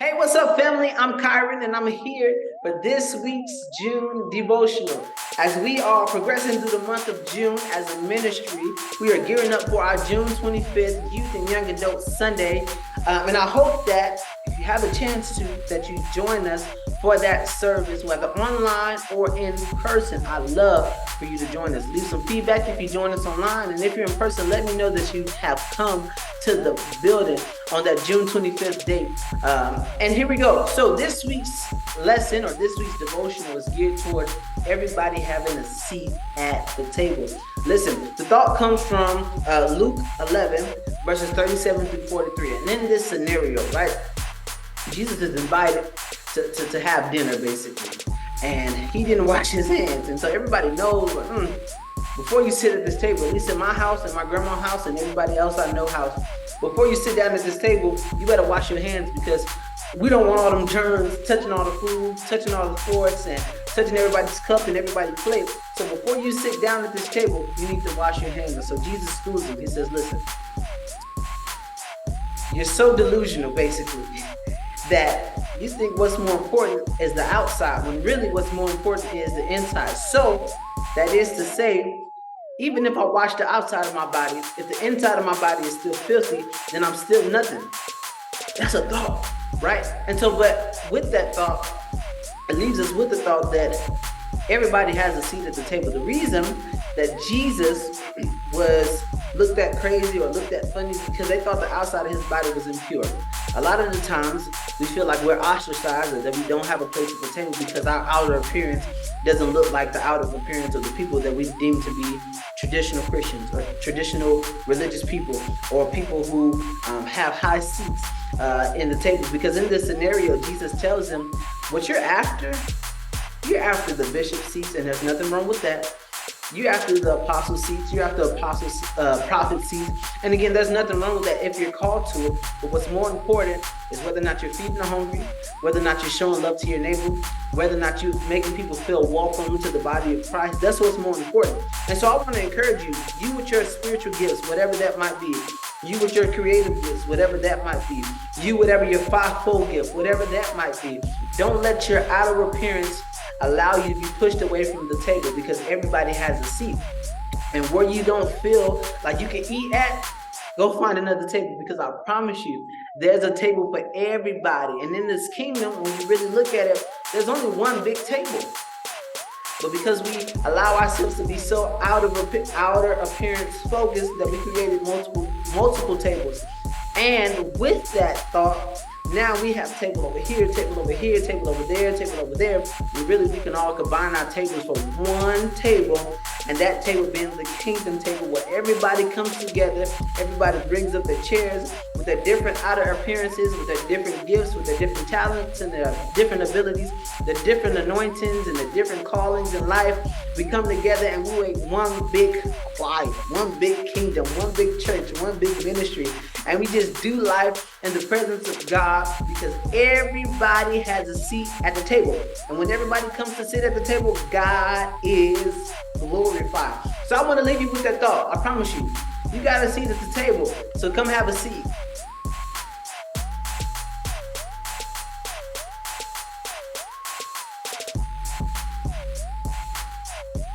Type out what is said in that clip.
Hey, what's up, family? I'm Kyren, and I'm here for this week's June devotional. As we are progressing through the month of June as a ministry, we are gearing up for our June 25th Youth and Young Adult Sunday. And I hope that if you have a chance to, that you join us for that service, whether online or in person. I'd love for you to join us. Leave some feedback if you join us online. And if you're in person, let me know that you have come to the building on that June 25th date. And here we go. So this week's lesson or this week's devotional is geared toward everybody having a seat at the table. Listen, the thought comes from Luke 11, verses 37 through 43. And in this scenario, right, Jesus is invited to have dinner, basically. And he didn't wash his hands. And so everybody knows, before you sit at this table, at least in my house, in my grandma's house, and everybody else I know house, before you sit down at this table, you better wash your hands, because we don't want all them germs touching all the food, touching all the forks, and touching everybody's cup and everybody's plate. So before you sit down at this table, you need to wash your hands. And so Jesus schools him. He says, listen, you're so delusional, basically, that you think what's more important is the outside, when really what's more important is the inside. So that is to say, even if I wash the outside of my body, if the inside of my body is still filthy, then I'm still nothing. That's a thought, right? And so, but with that thought, it leaves us with the thought that everybody has a seat at the table. The reason that Jesus was looked at crazy or looked at funny is because they thought the outside of his body was impure. A lot of the times we feel like we're ostracized or that we don't have a place at the table because our outer appearance doesn't look like the outer appearance of the people that we deem to be traditional Christians or traditional religious people, or people who have high seats in the table. Because in this scenario, Jesus tells them, what you're after the bishop seats, and there's nothing wrong with that. You're after the apostle seats. You're after prophet seats. And again, there's nothing wrong with that if you're called to it. But what's more important is whether or not you're feeding the hungry, whether or not you're showing love to your neighbor, whether or not you're making people feel welcome to the body of Christ. That's what's more important. And so I want to encourage you with your spiritual gifts, whatever that might be, you with your creative gifts, whatever that might be, you whatever your fivefold gift, whatever that might be, don't let your outer appearance allow you to be pushed away from the table, because everybody has a seat. And where you don't feel like you can eat at, go find another table, because I promise you, there's a table for everybody. And in this kingdom, when you really look at it, there's only one big table. But because we allow ourselves to be so outer appearance focused, that we created multiple tables. And with that thought, now we have table over here, table over here, table over there, table over there. We can all combine our tables for one table, and that table being the kingdom table, where everybody comes together, everybody brings up their chairs with their different outer appearances, with their different gifts, with their different talents and their different abilities, the different anointings and the different callings in life. We come together and we make one big choir, one big kingdom, one big church, one big ministry. And we just do life in the presence of God, because everybody has a seat at the table. And when everybody comes to sit at the table, God is glorified. So I want to leave you with that thought. I promise you, you got a seat at the table. So come have a seat.